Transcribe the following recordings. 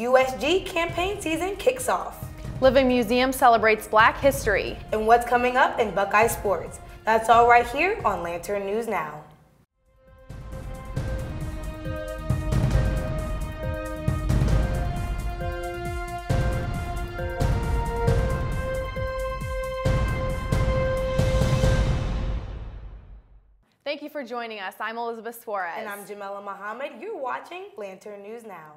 USG campaign season kicks off. Living Museum celebrates Black history. And what's coming up in Buckeye sports? That's all right here on Lantern News Now. Thank you for joining us. I'm Elizabeth Suarez. And I'm Jamela Muhammad. You're watching Lantern News Now.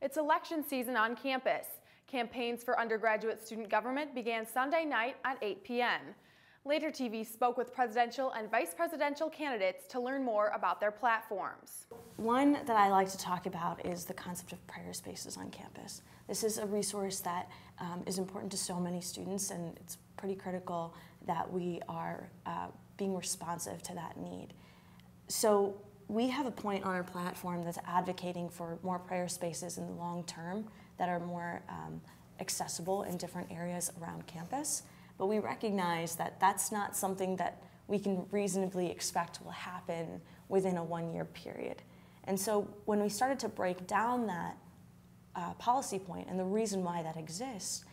It's election season on campus. Campaigns for undergraduate student government began Sunday night at 8 p.m. Later TV spoke with presidential and vice presidential candidates to learn more about their platforms. One that I like to talk about is the concept of prayer spaces on campus. This is a resource that is important to so many students, and it's pretty critical that we are being responsive to that need. So we have a point on our platform that's advocating for more prayer spaces in the long term that are more accessible in different areas around campus. But we recognize that that's not something that we can reasonably expect will happen within a one-year period. And so when we started to break down that policy point and the reason why that exists,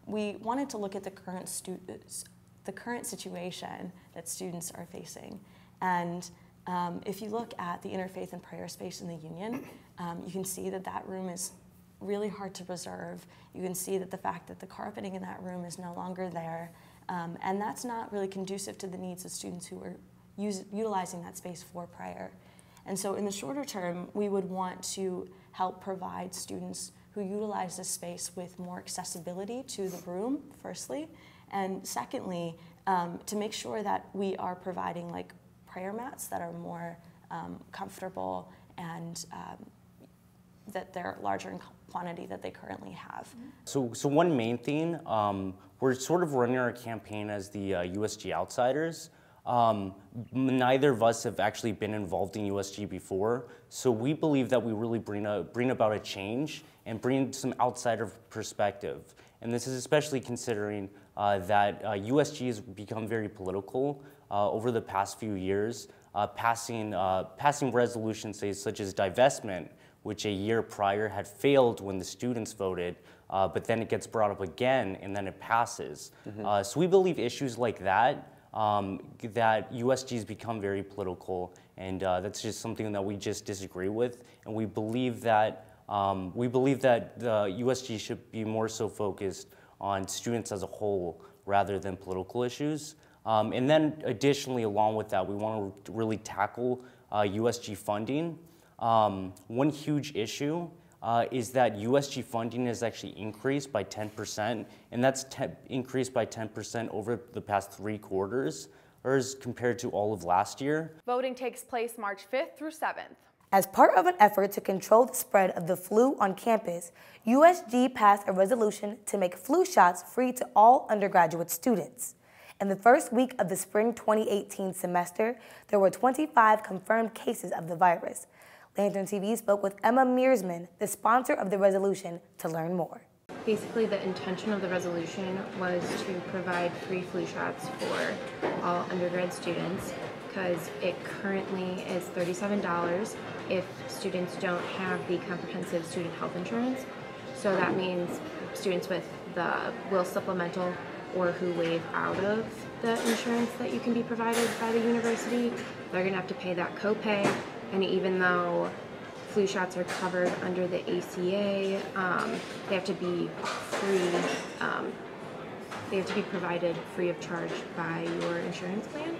we wanted to look at the current situation that students are facing. And if you look at the interfaith and prayer space in the Union, you can see that that room is really hard to preserve. You can see that the fact that the carpeting in that room is no longer there, and that's not really conducive to the needs of students who are utilizing that space for prayer. And so in the shorter term, we would want to help provide students who utilize this space with more accessibility to the room, firstly, and secondly, to make sure that we are providing like prayer mats that are more comfortable and that they're larger in quantity that they currently have. So one main thing, we're sort of running our campaign as the USG outsiders. Neither of us have actually been involved in USG before, so we believe that we really bring about a change and bring some outsider perspective. And this is especially considering that USG has become very political over the past few years, passing resolutions such as divestment, which a year prior had failed when the students voted, but then it gets brought up again and then it passes. So we believe issues like that, that USG has become very political, and that's just something that we just disagree with, and we believe that the USG should be more so focused on students as a whole rather than political issues. And then additionally, along with that, we want to really tackle USG funding. One huge issue is that USG funding has actually increased by 10%, and that's increased by 10% over the past 3 quarters, or as compared to all of last year. Voting takes place March 5th through 7th. As part of an effort to control the spread of the flu on campus, USG passed a resolution to make flu shots free to all undergraduate students. In the first week of the spring 2018 semester, there were 25 confirmed cases of the virus. Lantern TV spoke with Emma Mearsman, the sponsor of the resolution, to learn more. Basically, the intention of the resolution was to provide free flu shots for all undergrad students, because it currently is $37 if students don't have the comprehensive student health insurance. So that means students with the Will Supplemental or who waive out of the insurance that you can be provided by the university, they're going to have to pay that copay. And even though flu shots are covered under the ACA, they have to be free. They have to be provided free of charge by your insurance plan.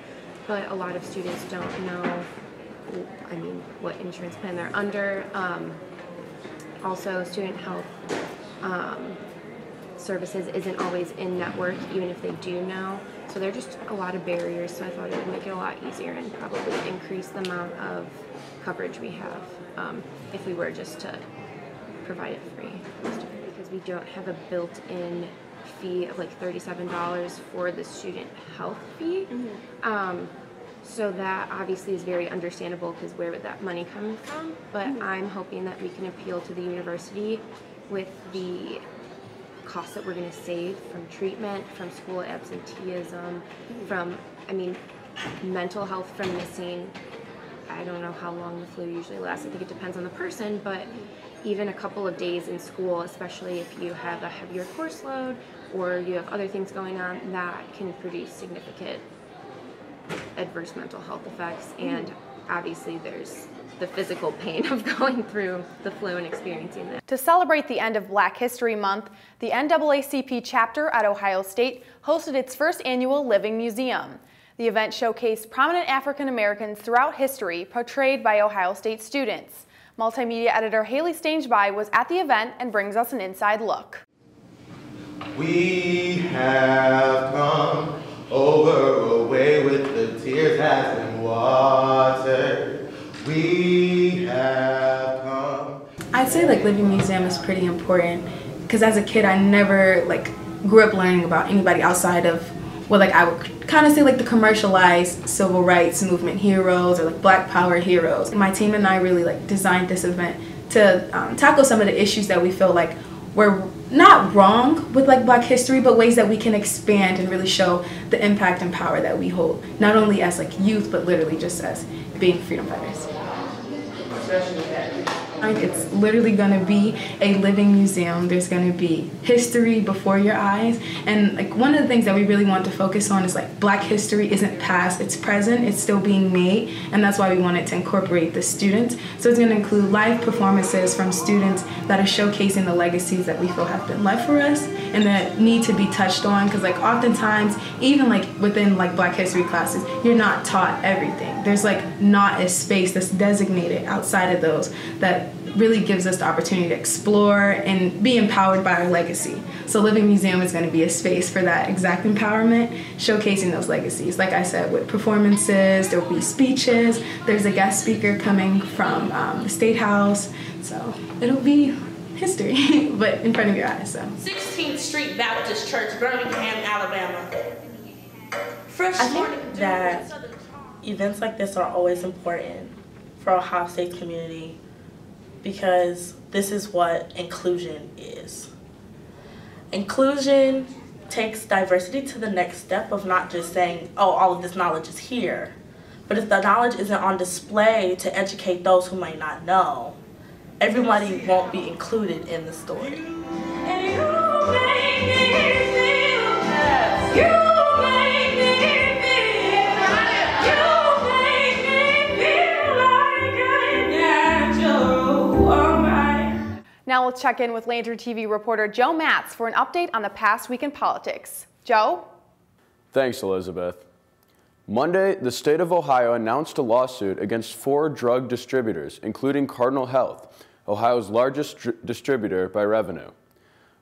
But a lot of students don't know, what insurance plan they're under. Also, student health services isn't always in network, even if they do know. So there are just a lot of barriers, so I thought it would make it a lot easier and probably increase the amount of coverage we have if we were just to provide it free. Because we don't have a built-in fee of like $37 for the student health fee. So that obviously is very understandable, because where would that money come from? But I'm hoping that we can appeal to the university with the costs that we're going to save from treatment, from school absenteeism, from, mental health from missing. I don't know how long the flu usually lasts. I think it depends on the person, but even a couple of days in school, especially if you have a heavier course load or you have other things going on, that can produce significant adverse mental health effects. And obviously there's the physical pain of going through the flu and experiencing that. To celebrate the end of Black History Month, the NAACP chapter at Ohio State hosted its first annual Living Museum. The event showcased prominent African Americans throughout history portrayed by Ohio State students. Multimedia editor Haley Stangeby was at the event and brings us an inside look. We have come over a way with the tears has been watered. We have come. I'd say Living Museum is pretty important because as a kid I never grew up learning about anybody outside of what I would kind of say the commercialized civil rights movement heroes or Black Power heroes. My team and I really designed this event to tackle some of the issues that we feel were not wrong with Black history, but ways that we can expand and really show the impact and power that we hold, not only as youth, but literally just as being freedom fighters. It's literally going to be a living museum. There's going to be history before your eyes. And one of the things that we really want to focus on is Black history isn't past, it's present, it's still being made. And that's why we wanted to incorporate the students. So it's going to include live performances from students that are showcasing the legacies that we feel have been left for us and that need to be touched on. Because oftentimes, even within Black history classes, you're not taught everything. There's not a space that's designated outside of those that really gives us the opportunity to explore and be empowered by our legacy. So Living Museum is going to be a space for that exact empowerment, showcasing those legacies. Like I said, with performances, there will be speeches, there's a guest speaker coming from the State House, so it'll be history, but in front of your eyes. So 16th Street Baptist Church, Birmingham, Alabama. I think that events like this are always important for Ohio State's community because this is what inclusion is. Inclusion takes diversity to the next step of not just saying, oh, all of this knowledge is here, but if the knowledge isn't on display to educate those who might not know, everybody won't be included in the story. And you make me feel bad. You make me feel right. You make me feel like I got you all right. Now let's check in with Lantern TV reporter Joe Matz for an update on the past week in politics. Joe? Thanks, Elizabeth. Monday, the state of Ohio announced a lawsuit against 4 drug distributors, including Cardinal Health, Ohio's largest distributor by revenue.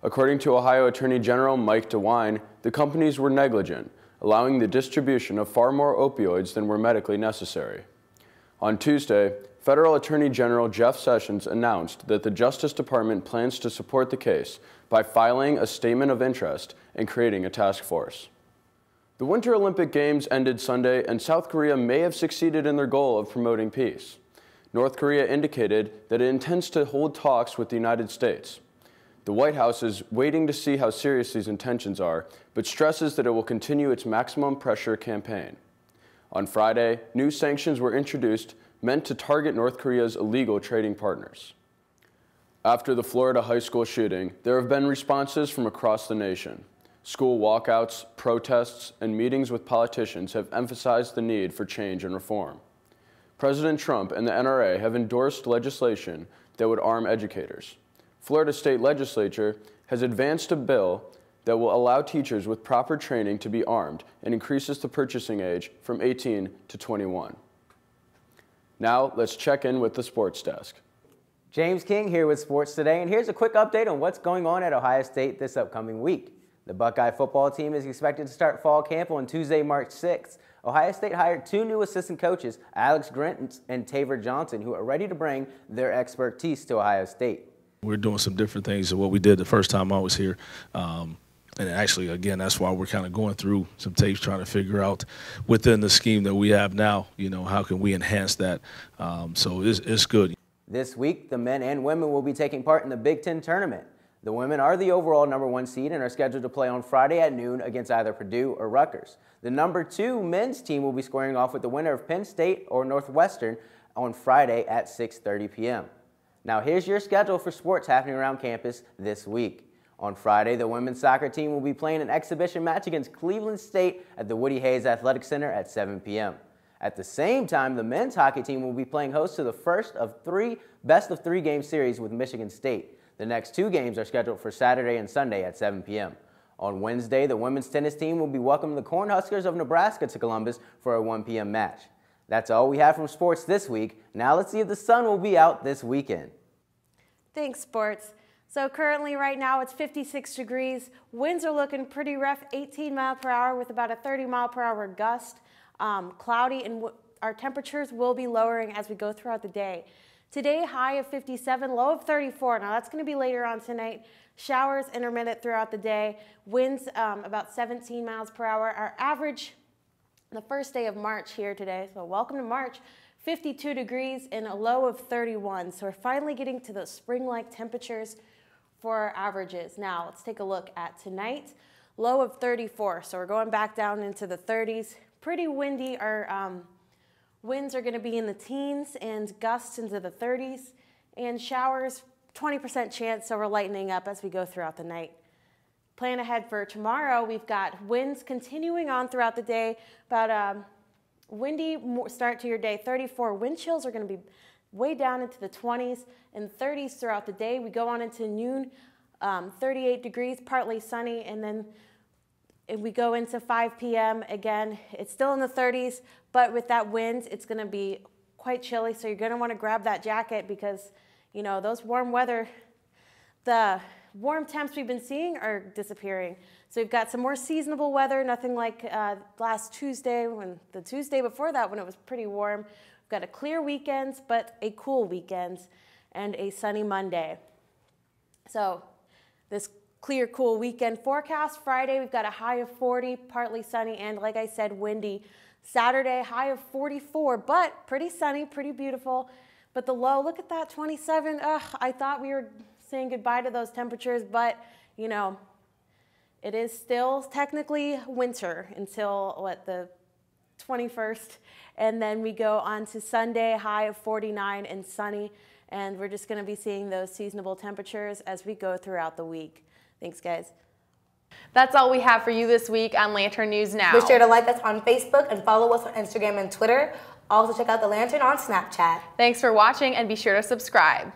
According to Ohio Attorney General Mike DeWine, the companies were negligent, allowing the distribution of far more opioids than were medically necessary. On Tuesday, Federal Attorney General Jeff Sessions announced that the Justice Department plans to support the case by filing a statement of interest and creating a task force. The Winter Olympic Games ended Sunday, and South Korea may have succeeded in their goal of promoting peace. North Korea indicated that it intends to hold talks with the United States. The White House is waiting to see how serious these intentions are, but stresses that it will continue its maximum pressure campaign. On Friday, new sanctions were introduced meant to target North Korea's illegal trading partners. After the Florida high school shooting, there have been responses from across the nation. School walkouts, protests, and meetings with politicians have emphasized the need for change and reform. President Trump and the NRA have endorsed legislation that would arm educators. Florida State Legislature has advanced a bill that will allow teachers with proper training to be armed and increases the purchasing age from 18 to 21. Now, let's check in with the sports desk. James King here with Sports Today, and here's a quick update on what's going on at Ohio State this upcoming week. The Buckeye football team is expected to start fall camp on Tuesday, March 6th. Ohio State hired 2 new assistant coaches, Alex Grint and Taver Johnson, who are ready to bring their expertise to Ohio State. We're doing some different things than what we did the first time I was here. And actually, again, that's why we're kind of going through some tapes, trying to figure out within the scheme that we have now, how can we enhance that? So it's good. This week, the men and women will be taking part in the Big Ten tournament. The women are the overall #1 seed and are scheduled to play on Friday at noon against either Purdue or Rutgers. The #2 men's team will be squaring off with the winner of Penn State or Northwestern on Friday at 6:30 p.m. Now here's your schedule for sports happening around campus this week. On Friday, the women's soccer team will be playing an exhibition match against Cleveland State at the Woody Hayes Athletic Center at 7 p.m. At the same time, the men's hockey team will be playing host to the first of three best-of-3 game series with Michigan State. The next 2 games are scheduled for Saturday and Sunday at 7 p.m. On Wednesday, the women's tennis team will be welcoming the Cornhuskers of Nebraska to Columbus for a 1 p.m. match. That's all we have from sports this week. Now let's see if the sun will be out this weekend. Thanks, sports. So currently right now it's 56 degrees. Winds are looking pretty rough, 18 miles per hour with about a 30 mile per hour gust. Cloudy, and our temperatures will be lowering as we go throughout the day. Today, high of 57, low of 34. Now that's going to be later on tonight. Showers intermittent throughout the day. Winds about 17 miles per hour. Our average, the first day of March here today, so welcome to March, 52 degrees and a low of 31. So we're finally getting to those spring-like temperatures for our averages. Now let's take a look at tonight. Low of 34, so we're going back down into the 30s. Pretty windy. Our winds are going to be in the teens and gusts into the 30s. And showers, 20% chance, so we're lightening up as we go throughout the night. Plan ahead for tomorrow, we've got winds continuing on throughout the day, but windy start to your day. 34 wind chills are going to be way down into the 20s and 30s throughout the day. We go on into noon, 38 degrees, partly sunny, and then if we go into 5 p.m. again, it's still in the 30s, but with that wind, it's going to be quite chilly, so you're going to want to grab that jacket because, you know, those warm weather, the warm temps we've been seeing are disappearing. So we've got some more seasonable weather, nothing like last Tuesday, the Tuesday before that when it was pretty warm. We've got a clear weekend, but a cool weekend, and a sunny Monday. So this clear, cool weekend forecast. Friday, we've got a high of 40, partly sunny, and like I said, windy. Saturday, high of 44, but pretty sunny, pretty beautiful. But the low, look at that, 27. Ugh, I thought we were saying goodbye to those temperatures, but, you know, it is still technically winter until, what, the 21st. And then we go on to Sunday, high of 49 and sunny. And we're just going to be seeing those seasonable temperatures as we go throughout the week. Thanks, guys. That's all we have for you this week on Lantern News Now. Be sure to like us on Facebook and follow us on Instagram and Twitter. Also check out the Lantern on Snapchat. Thanks for watching and be sure to subscribe.